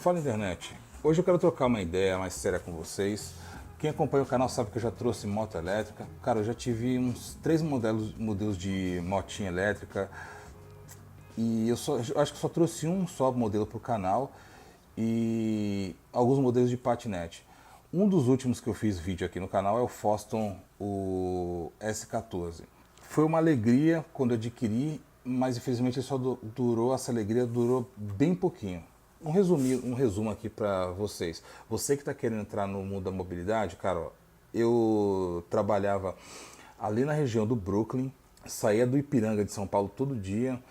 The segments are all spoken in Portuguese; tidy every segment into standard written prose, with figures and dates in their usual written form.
Fala internet, hoje eu quero trocar uma ideia mais séria com vocês. Quem acompanha o canal sabe que eu já trouxe moto elétrica. Cara, eu já tive uns 3 modelos de motinha elétrica e eu acho que só trouxe um só modelo para o canal e alguns modelos de patinete. Um dos últimos que eu fiz vídeo aqui no canal é o Foston, o S14. Foi uma alegria quando eu adquiri, mas infelizmente ele só durou, essa alegria durou bem pouquinho. Um resumo aqui para vocês. Você que está querendo entrar no mundo da mobilidade, cara, ó, eu trabalhava ali na região do Brooklyn, saía do Ipiranga de São Paulo todo dia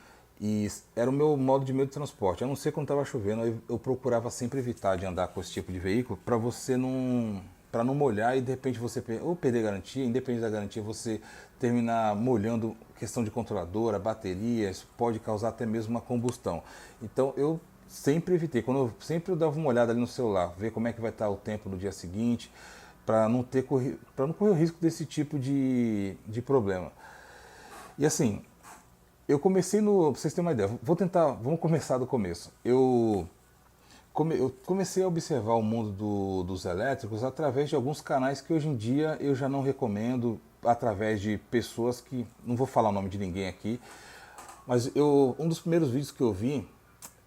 e era o meu modo de meio de transporte. A não ser quando estava chovendo, eu procurava sempre evitar de andar com esse tipo de veículo para você não para não molhar e de repente você ou perder garantia, independente da garantia, você terminar molhando questão de controladora, bateria, isso pode causar até mesmo uma combustão. Então eu sempre evitei, sempre eu dava uma olhada ali no celular, ver como é que vai estar o tempo no dia seguinte, para não correr o risco desse tipo de problema. E assim, eu comecei no, pra vocês terem uma ideia, vamos começar do começo. Eu comecei a observar o mundo dos elétricos através de alguns canais que hoje em dia eu já não recomendo, através de pessoas que, não vou falar o nome de ninguém aqui, mas um dos primeiros vídeos que eu vi,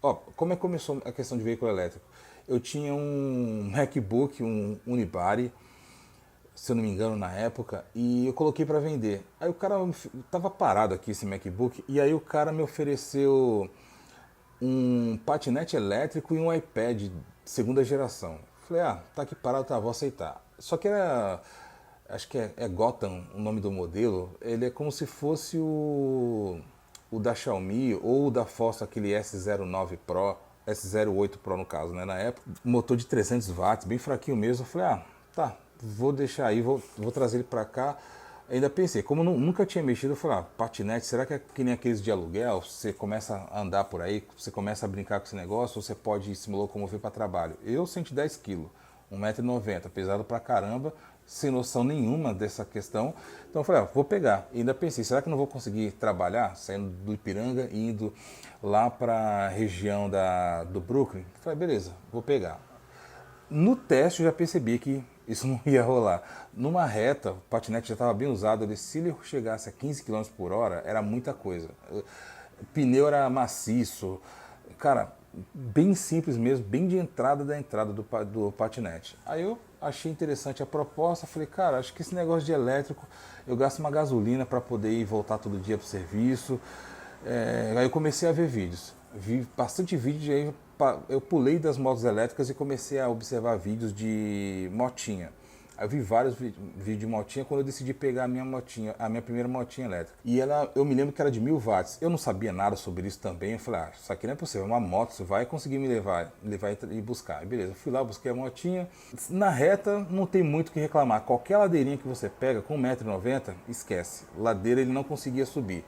ó, como é que começou a questão de veículo elétrico? Eu tinha um MacBook, um Unibody, se eu não me engano na época, e eu coloquei para vender. Aí o cara tava parado aqui esse MacBook e aí o cara me ofereceu um patinete elétrico e um iPad segunda geração. Falei, tá aqui parado, tá, vou aceitar. Só que acho que é Gotham o nome do modelo, ele é como se fosse o da Xiaomi ou o da Foster, aquele S09 Pro, S08 Pro no caso, né, na época. Motor de 300 watts, bem fraquinho mesmo. Eu falei, tá, vou deixar aí, vou trazer ele pra cá. Ainda pensei, como eu nunca tinha mexido, eu falei, patinete, será que é que nem aqueles de aluguel? Você começa a andar por aí, você começa a brincar com esse negócio, ou você pode se locomover para trabalho. Eu 110 kg, 1,90 m, pesado pra caramba, sem noção nenhuma dessa questão. Então eu falei, vou pegar. E ainda pensei, será que eu não vou conseguir trabalhar, saindo do Ipiranga e indo lá para a região do Brooklyn? Eu falei, beleza, vou pegar. No teste eu já percebi que isso não ia rolar. Numa reta, o patinete já estava bem usado, se ele chegasse a 15 km por hora, era muita coisa. O pneu era maciço, cara, bem simples mesmo, bem de entrada da entrada do patinete. Aí eu achei interessante a proposta, falei, cara, acho que esse negócio de elétrico, eu gasto uma gasolina para poder ir voltar todo dia para o serviço. Aí eu comecei a ver vídeos, vi bastante vídeo, aí eu pulei das motos elétricas e comecei a observar vídeos de motinha. Aí eu vi vários vídeos de motinha quando eu decidi pegar a minha primeira motinha elétrica. E eu me lembro que era de 1000 watts. Eu não sabia nada sobre isso também. Eu falei, isso aqui não é possível, é uma moto, você vai conseguir me levar e buscar. E beleza, eu fui lá, busquei a motinha. Na reta não tem muito o que reclamar. Qualquer ladeirinha que você pega com 1,90 m, esquece. Ladeira ele não conseguia subir.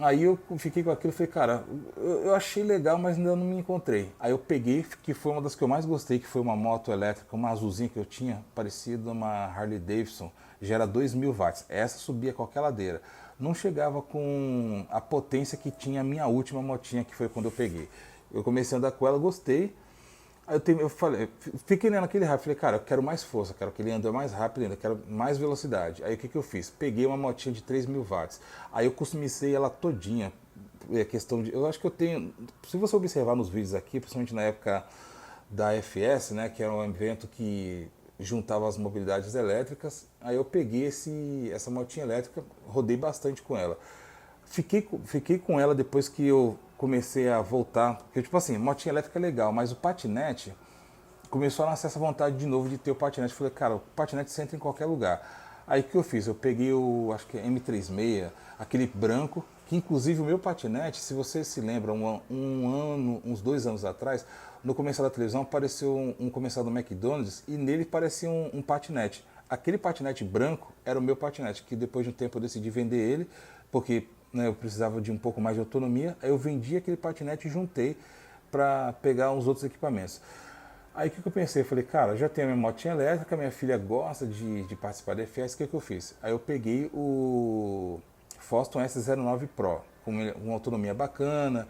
Aí eu fiquei com aquilo e falei, cara, eu achei legal, mas ainda não me encontrei. Aí eu peguei, que foi uma das que eu mais gostei, que foi uma moto elétrica, uma azulzinha que eu tinha, parecida uma Harley Davidson, já era 2000 watts. Essa subia qualquer ladeira. Não chegava com a potência que tinha a minha última motinha, que foi quando eu peguei. Eu comecei a andar com ela, gostei. Aí eu falei, fiquei naquele rápido, falei, cara, eu quero mais força, quero que ele ande mais rápido ainda, quero mais velocidade. Aí o que eu fiz? Peguei uma motinha de 3000 watts, aí eu customizei ela todinha, eu acho que eu tenho, se você observar nos vídeos aqui, principalmente na época da FS, né, que era um evento que juntava as mobilidades elétricas, aí eu peguei essa motinha elétrica, rodei bastante com ela. Fiquei com ela depois que eu comecei a voltar, porque tipo assim, motinha elétrica é legal, mas o patinete começou a nascer essa vontade de novo de ter o patinete. Falei, cara, o patinete você entra em qualquer lugar. Aí o que eu fiz? Eu peguei acho que é M36, aquele branco, que inclusive o meu patinete, se você se lembra, uns 2 anos atrás, no comercial da televisão apareceu um comercial do McDonald's e nele parecia um patinete. Aquele patinete branco era o meu patinete, que depois de um tempo eu decidi vender ele, porque né, eu precisava de um pouco mais de autonomia. Aí eu vendi aquele patinete e juntei para pegar uns outros equipamentos. Aí o que eu pensei? Eu falei, cara, já tenho a minha motinha elétrica, minha filha gosta de participar da FS, o que eu fiz? Aí eu peguei o Foston S09 Pro, com uma autonomia bacana,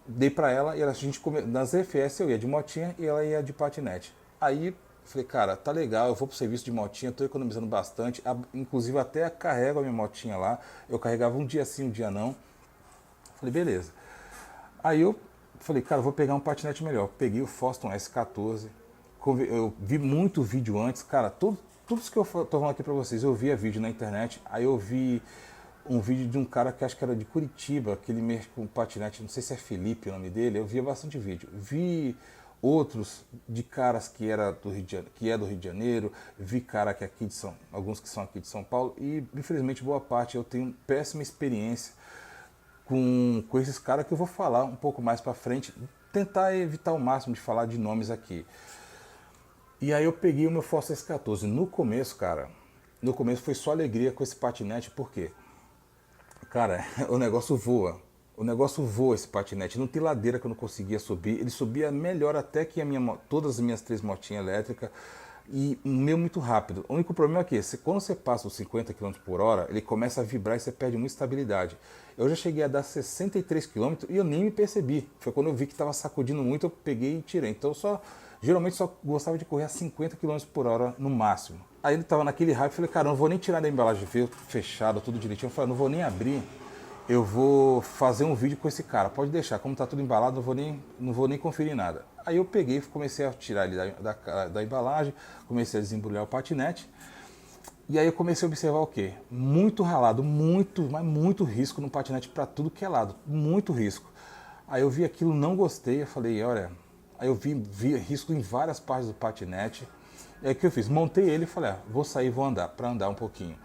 dei pra ela e a gente nas EFS eu ia de motinha e ela ia de patinete. Aí falei, cara, tá legal, eu vou pro serviço de motinha, tô economizando bastante, inclusive até carrego a minha motinha lá, eu carregava um dia sim, um dia não. Falei, beleza. Aí eu falei, cara, eu vou pegar um patinete melhor. Peguei o Foston S14, eu vi muito vídeo antes, cara, tudo isso que eu tô falando aqui pra vocês, eu via vídeo na internet, aí eu vi um vídeo de um cara que acho que era de Curitiba, que ele mexe com patinete, não sei se é Felipe o nome dele, eu via bastante vídeo. Vi outros de caras que era do Rio de Janeiro, que é do Rio de Janeiro, vi cara que é aqui de alguns que são aqui de São Paulo e infelizmente boa parte eu tenho péssima experiência com esses caras que eu vou falar um pouco mais pra frente, tentar evitar o máximo de falar de nomes aqui. E aí eu peguei o meu Fossil S14. No começo, cara, no começo foi só alegria com esse patinete, por quê? Cara, o negócio voa. O negócio voa esse patinete. Não tem ladeira que eu não conseguia subir. Ele subia melhor até que todas as minhas 3 motinhas elétricas. E o meu muito rápido. O único problema é que quando você passa os 50 km por hora, ele começa a vibrar e você perde muita estabilidade. Eu já cheguei a dar 63 km e eu nem me percebi. Foi quando eu vi que estava sacudindo muito, eu peguei e tirei. Então geralmente só gostava de correr a 50 km por hora no máximo. Aí ele tava naquele hype, falei, cara, eu não vou nem tirar da embalagem, veio fechada, tudo direitinho. Eu falei, não vou nem abrir, eu vou fazer um vídeo com esse cara, pode deixar, como tá tudo embalado, não vou nem conferir nada. Aí eu peguei e comecei a tirar ele da embalagem, comecei a desembrulhar o patinete, e aí eu comecei a observar o quê? Muito ralado, mas muito risco no patinete para tudo que é lado, muito risco. Aí eu vi aquilo, não gostei, eu falei, olha, aí eu vi risco em várias partes do patinete. É o que eu fiz, montei ele e falei, vou sair, vou andar, para andar um pouquinho.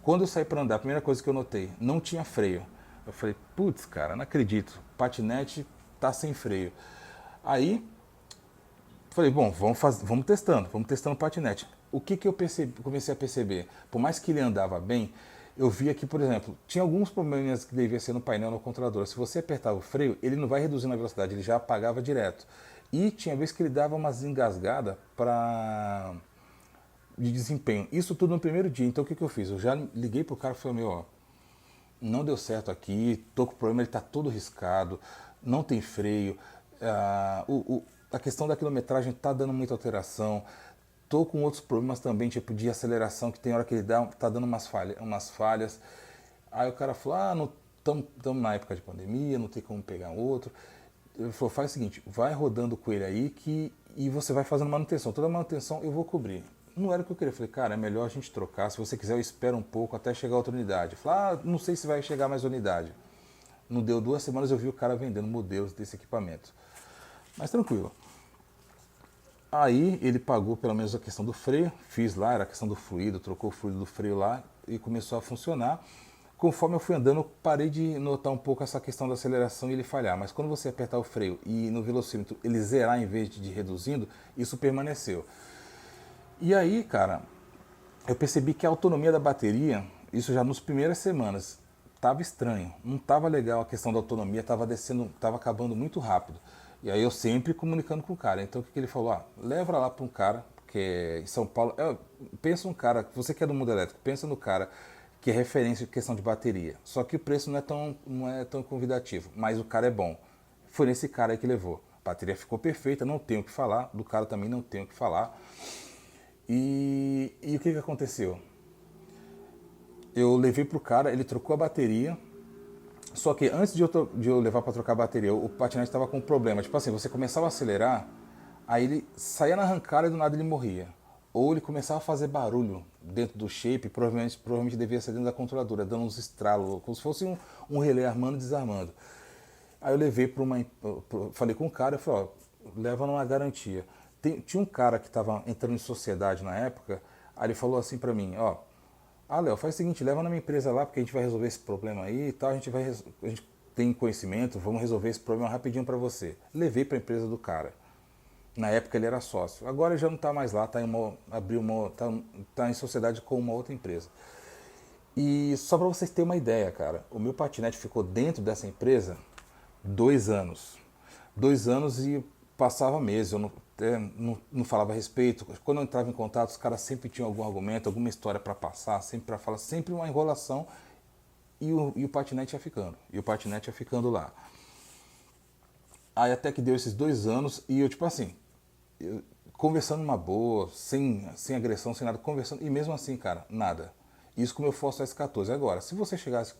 Quando eu saí para andar, a primeira coisa que eu notei, não tinha freio. Eu falei, putz, cara, não acredito, patinete tá sem freio. Aí, falei, bom, vamos testando o patinete. O que eu comecei a perceber? Por mais que ele andava bem, eu via que, por exemplo, tinha alguns problemas que devia ser no painel no controlador. Se você apertava o freio, ele não vai reduzindo a velocidade, ele já apagava direto. E tinha vez que ele dava umas engasgadas de desempenho. Isso tudo no primeiro dia. Então o que eu fiz? Eu já liguei pro cara e falei, meu, ó, não deu certo aqui, tô com problema, ele tá todo riscado, não tem freio, a questão da quilometragem tá dando muita alteração, tô com outros problemas também, tipo de aceleração, que tem hora que ele tá dando umas falhas. Aí o cara falou, não estamos na época de pandemia, não tem como pegar outro. Ele falou, faz o seguinte, vai rodando com ele aí e você vai fazendo manutenção. Toda manutenção eu vou cobrir. Não era o que eu queria. Eu falei, cara, é melhor a gente trocar. Se você quiser, eu espero um pouco até chegar outra unidade. Eu falei, não sei se vai chegar mais unidade. Não deu 2 semanas, eu vi o cara vendendo modelos desse equipamento. Mas tranquilo. Aí ele pagou pelo menos a questão do freio. Fiz lá, era a questão do fluido, trocou o fluido do freio lá e começou a funcionar. Conforme eu fui andando, eu parei de notar um pouco essa questão da aceleração e ele falhar. Mas quando você apertar o freio e no velocímetro ele zerar em vez de ir reduzindo, isso permaneceu. E aí, cara, eu percebi que a autonomia da bateria, isso já nas primeiras semanas, estava estranho. Não estava legal a questão da autonomia, estava descendo, estava acabando muito rápido. E aí eu sempre comunicando com o cara. Então o que ele falou? Leva lá para um cara, que é em São Paulo. Pensa um cara, você que é do mundo elétrico, pensa no cara que é referência em questão de bateria. Só que o preço não é tão convidativo, mas o cara é bom. Foi nesse cara aí que levou. A bateria ficou perfeita, não tenho o que falar. Do cara também não tenho o que falar. E o que aconteceu? Eu levei pro cara, ele trocou a bateria. Só que antes de eu levar para trocar a bateria, o patinete estava com um problema. Tipo assim, você começava a acelerar, aí ele saía na arrancada e do nada ele morria. Ou ele começava a fazer barulho dentro do shape, provavelmente devia ser dentro da controladora, dando uns estralos, como se fosse um relé armando e desarmando. Aí eu levei falei com o cara, eu falei, leva numa garantia. Tinha um cara que estava entrando em sociedade na época, aí ele falou assim para mim, Léo, faz o seguinte, leva na minha empresa lá, porque a gente vai resolver esse problema aí e tal, a gente tem conhecimento, vamos resolver esse problema rapidinho para você. Levei para a empresa do cara. Na época ele era sócio. Agora ele já não está mais lá, tá em sociedade com uma outra empresa. E só para vocês terem uma ideia, cara, o meu patinete ficou dentro dessa empresa 2 anos. 2 anos e passava meses, eu não falava a respeito. Quando eu entrava em contato, os caras sempre tinham algum argumento, alguma história para passar, sempre para falar, sempre uma enrolação. E o patinete ia ficando. E o patinete ia ficando lá. Aí até que deu esses 2 anos e eu, tipo assim, conversando numa boa, sem agressão, sem nada, conversando, e mesmo assim, cara, nada. Isso com o meu Force S14. Agora, se você chegasse,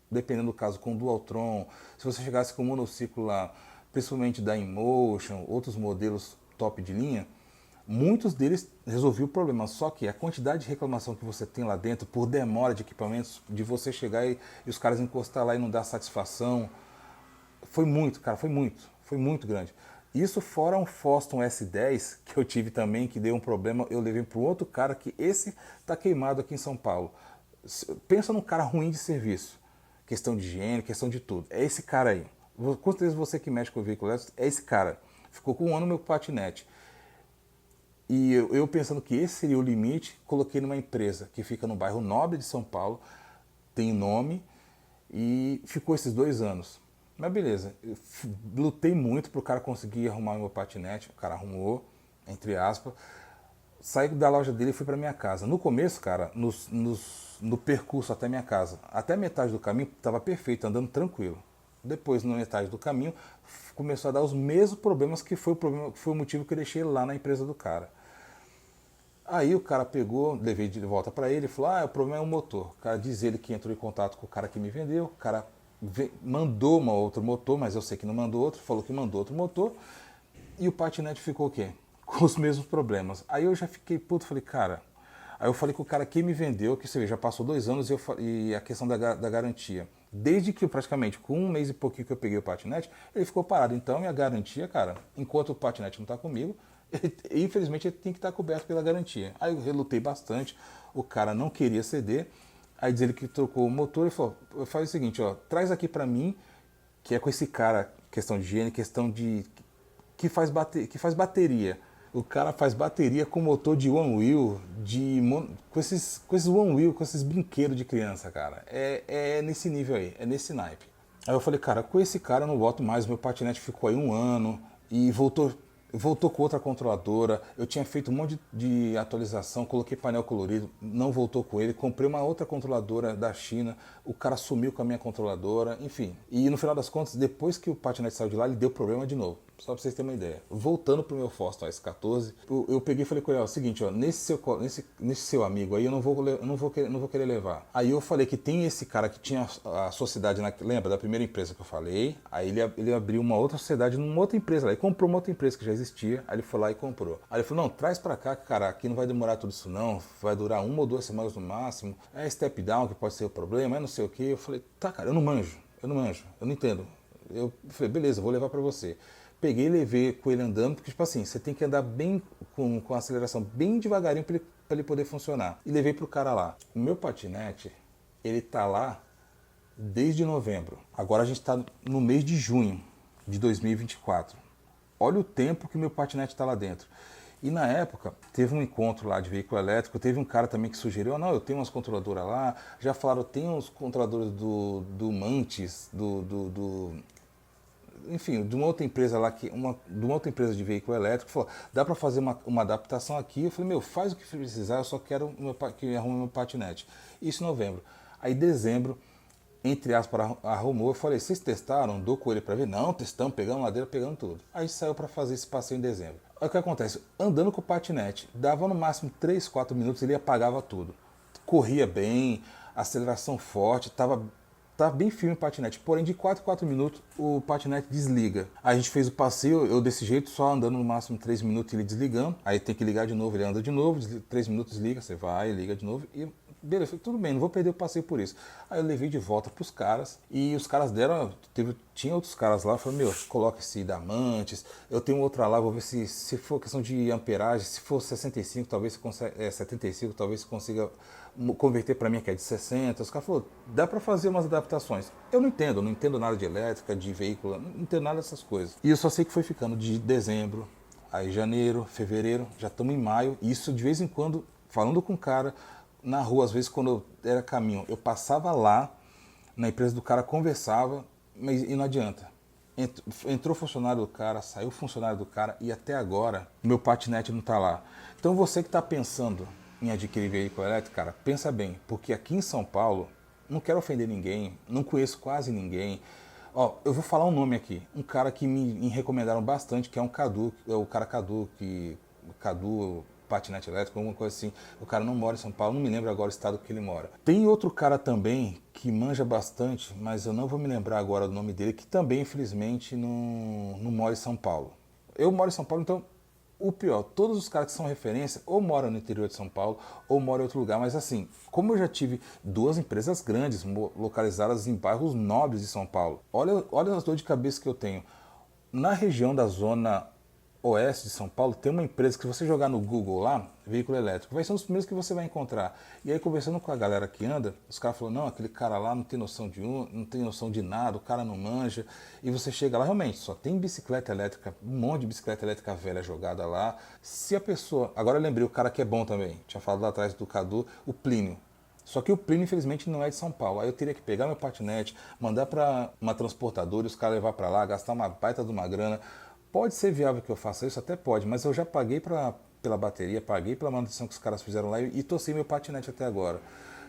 dependendo do caso, com Dualtron, se você chegasse com um monociclo lá, principalmente da InMotion, outros modelos top de linha, muitos deles resolviam o problema, só que a quantidade de reclamação que você tem lá dentro, por demora de equipamentos, de você chegar e os caras encostar lá e não dar satisfação, foi muito, cara, foi muito grande. Isso fora um Foston S10 que eu tive também, que deu um problema, eu levei para um outro cara que esse tá queimado aqui em São Paulo. Pensa num cara ruim de serviço, questão de higiene, questão de tudo. É esse cara aí. Com certeza você que mexe com o veículo elétrico, é esse cara. Ficou com um ano no meu patinete. E eu pensando que esse seria o limite, coloquei numa empresa que fica no bairro Nobre de São Paulo, tem nome, e ficou esses 2 anos. Mas beleza, eu lutei muito para o cara conseguir arrumar meu patinete, o cara arrumou, entre aspas, saí da loja dele e fui para minha casa. No começo, cara, no percurso até minha casa, até metade do caminho estava perfeito, andando tranquilo. Depois, na metade do caminho, começou a dar os mesmos problemas que foi o motivo que eu deixei lá na empresa do cara. Aí o cara pegou, levei de volta para ele e falou: o problema é o motor. O cara diz ele que entrou em contato com o cara que me vendeu, o cara mandou uma outro motor, mas eu sei que não mandou outro, falou que mandou outro motor, e o patinete ficou o quê? Com os mesmos problemas. Aí eu já fiquei puto, falei, cara. Aí eu falei com o cara que me vendeu, que você vê, já passou 2 anos e a questão da garantia. Desde que praticamente, com um mês e pouquinho que eu peguei o patinete, ele ficou parado. Então, minha garantia, cara, enquanto o patinete não está comigo, infelizmente ele tem que estar coberto pela garantia. Aí eu relutei bastante, o cara não queria ceder, aí diz ele que trocou o motor e falou: faz o seguinte, ó, traz aqui pra mim, que é com esse cara, questão de higiene, questão de que faz bateria. O cara faz bateria com motor de one wheel, com esses one wheel, com esses brinquedos de criança, cara. É nesse nível aí, é nesse naipe. Aí eu falei, cara, com esse cara eu não volto mais, meu patinete ficou aí 1 ano e voltou com outra controladora. Eu tinha feito um monte de atualização, coloquei painel colorido, não voltou com ele. Comprei uma outra controladora da China, o cara sumiu com a minha controladora, enfim. E no final das contas, depois que o patinete saiu de lá, ele deu problema de novo. Só pra vocês terem uma ideia. Voltando pro meu Foston S14, eu peguei e falei com ele, ó, o seguinte, ó, nesse seu amigo aí eu não vou querer levar. Aí eu falei que tem esse cara que tinha a sociedade, lembra da primeira empresa que eu falei? Aí ele abriu uma outra sociedade numa outra empresa lá, ele comprou uma outra empresa que já existia, aí ele foi lá e comprou. Aí ele falou, não, traz pra cá, cara, aqui não vai demorar tudo isso não, vai durar 1 ou 2 semanas no máximo, é step down que pode ser o problema, é não sei o que. Eu falei, tá, cara, eu não manjo, eu não entendo. Eu falei, beleza, vou levar pra você. Peguei e levei com ele andando, porque, tipo assim, você tem que andar bem com a aceleração bem devagarinho para ele poder funcionar. E levei pro cara lá. O meu patinete, ele tá lá desde novembro. Agora a gente tá no mês de junho de 2024. Olha o tempo que o meu patinete tá lá dentro. E na época, teve um encontro lá de veículo elétrico, teve um cara também que sugeriu, não, eu tenho umas controladoras lá, já falaram, tem uns controladores do Mantis, enfim, de uma outra empresa lá, de uma outra empresa de veículo elétrico, falou, dá para fazer uma adaptação aqui. Eu falei, meu, faz o que precisar, eu só quero que arrume meu patinete. Isso em novembro. Aí dezembro, entre aspas, arrumou. Eu falei, vocês testaram? Dou com ele para ver? Não, testamos, pegamos madeira, pegamos tudo. Aí saiu para fazer esse passeio em dezembro. Aí o que acontece? Andando com o patinete, dava no máximo 3, 4 minutos, ele apagava tudo. Corria bem, aceleração forte, tá bem firme o patinete, porém de 4 em 4 minutos o patinete desliga. Aí a gente fez o passeio, eu desse jeito, só andando no máximo 3 minutos ele desligando, aí tem que ligar de novo, ele anda de novo, 3 minutos desliga, você vai, liga de novo e beleza, tudo bem, não vou perder o passeio por isso. Aí eu levei de volta pros caras e os caras deram, tinha outros caras lá, eu falei, meu, coloca esse Damantes, eu tenho outra lá, vou ver se for questão de amperagem, se for 65, talvez você consiga, 75, talvez você consiga converter para mim que é de 60. Os caras falaram, dá para fazer umas adaptações. Eu não entendo nada de elétrica, de veículo, não entendo nada dessas coisas. E eu só sei que foi ficando de dezembro, aí janeiro, fevereiro, já estamos em maio, e isso de vez em quando, falando com o cara, na rua, às vezes quando eu era caminho, eu passava lá, na empresa do cara, conversava, mas e não adianta. Entrou funcionário do cara, saiu funcionário do cara, e até agora, meu patinete não está lá. Então você que está pensando em adquirir veículo elétrico, cara, pensa bem, porque aqui em São Paulo, não quero ofender ninguém, não conheço quase ninguém, Ó, eu vou falar um nome aqui. Um cara que me recomendaram bastante, que é um Cadu, é o cara Cadu, Cadu patinete elétrico, alguma coisa assim. O cara não mora em São Paulo, não me lembro agora o estado que ele mora. Tem outro cara também que manja bastante, mas eu não vou me lembrar agora do nome dele, que também, infelizmente, não mora em São Paulo. Eu moro em São Paulo, então o pior, todos os caras que são referência ou moram no interior de São Paulo ou moram em outro lugar. Mas assim, como eu já tive duas empresas grandes localizadas em bairros nobres de São Paulo, olha as dores de cabeça que eu tenho. Na região da zona oeste de São Paulo, tem uma empresa que se você jogar no Google lá, veículo elétrico, vai ser um dos primeiros que você vai encontrar. E aí conversando com a galera que anda, os caras falaram, não, aquele cara lá não tem noção não tem noção de nada, o cara não manja. E você chega lá, realmente, só tem bicicleta elétrica, um monte de bicicleta elétrica velha jogada lá. Se a pessoa, agora eu lembrei o cara que é bom também, tinha falado lá atrás do Cadu, o Plínio. Só que o Plínio, infelizmente, não é de São Paulo. Aí eu teria que pegar meu patinete, mandar para uma transportadora e os caras levar para lá, gastar uma baita de uma grana. Pode ser viável que eu faça isso, até pode, mas eu já paguei pela bateria, paguei pela manutenção que os caras fizeram lá e tô sem meu patinete até agora.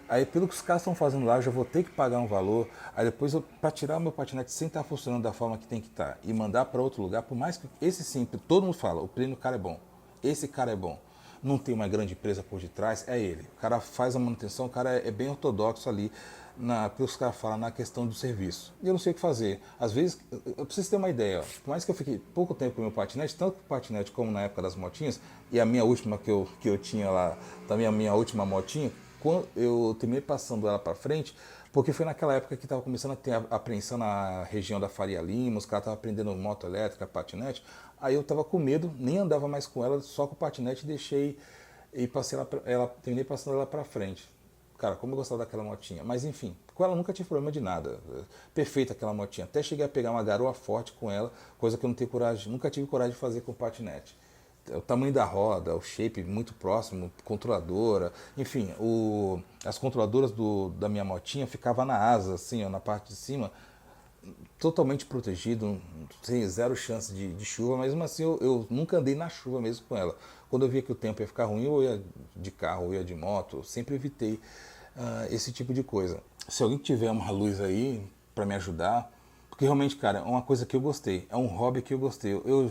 Aí pelo que os caras estão fazendo lá, eu já vou ter que pagar um valor. Aí depois, para tirar o meu patinete sem estar funcionando da forma que tem que estar e mandar para outro lugar, por mais que esse sim, todo mundo fala, o Plínio, cara é bom, esse cara é bom. Não tem uma grande empresa por detrás, é ele. O cara faz a manutenção, o cara é bem ortodoxo ali, pelo que os caras falam, na questão do serviço. E eu não sei o que fazer. Às vezes, eu preciso ter uma ideia. Ó. Por mais que eu fiquei pouco tempo com o meu patinete, tanto com o patinete como na época das motinhas, e a minha última que eu tinha lá, também a minha última motinha, quando eu terminei passando ela para frente, porque foi naquela época que estava começando a ter apreensão na região da Faria Lima, os caras estavam aprendendo moto elétrica, patinete. Aí eu estava com medo, nem andava mais com ela, só com o patinete deixei e passei terminei passando ela para frente. Cara, como eu gostava daquela motinha. Mas enfim, com ela nunca tive problema de nada. Perfeita aquela motinha. Até cheguei a pegar uma garoa forte com ela, coisa que eu não tenho coragem, nunca tive coragem de fazer com o patinete. O tamanho da roda, o shape muito próximo, controladora, enfim, as controladoras da minha motinha ficavam na asa, assim, ó, na parte de cima, totalmente protegido, sem zero chance de chuva, mas mesmo assim eu nunca andei na chuva mesmo com ela. Quando eu via que o tempo ia ficar ruim, eu ia de carro, eu ia de moto, eu sempre evitei esse tipo de coisa. Se alguém tiver uma luz aí para me ajudar, porque realmente, cara, é uma coisa que eu gostei, é um hobby que eu gostei. Eu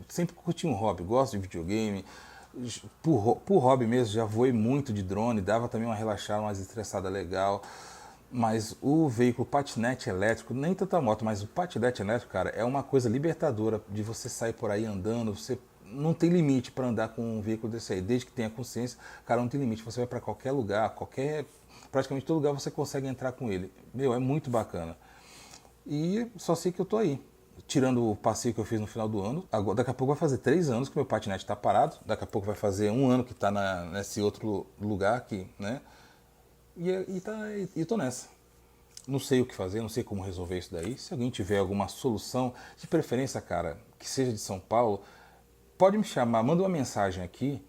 sempre curti um hobby, gosto de videogame, por hobby mesmo, já voei muito de drone, dava também uma relaxada, uma estressada legal. Mas o veículo patinete elétrico, nem tanta moto, mas o patinete elétrico, cara, é uma coisa libertadora de você sair por aí andando. Você não tem limite para andar com um veículo desse aí, desde que tenha consciência, cara, não tem limite. Você vai para qualquer lugar, praticamente todo lugar você consegue entrar com ele. Meu, é muito bacana. E só sei que eu tô aí. Tirando o passeio que eu fiz no final do ano, agora, daqui a pouco vai fazer 3 anos que meu patinete está parado, daqui a pouco vai fazer 1 ano que está nesse outro lugar aqui, né? E tô nessa. Não sei o que fazer, não sei como resolver isso daí. Se alguém tiver alguma solução, de preferência, cara, que seja de São Paulo, pode me chamar, manda uma mensagem aqui,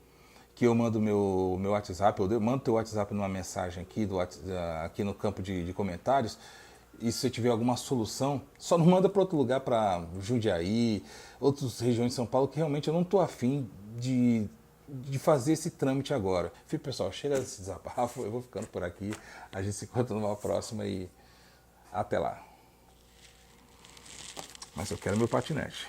que eu mando meu WhatsApp, eu mando teu WhatsApp numa mensagem aqui, aqui no campo de comentários. E se você tiver alguma solução, só não manda para outro lugar, para Jundiaí, outras regiões de São Paulo, que realmente eu não tô afim de fazer esse trâmite agora. Enfim, pessoal, chega desse desabafo, eu vou ficando por aqui. A gente se encontra numa próxima e até lá. Mas eu quero meu patinete.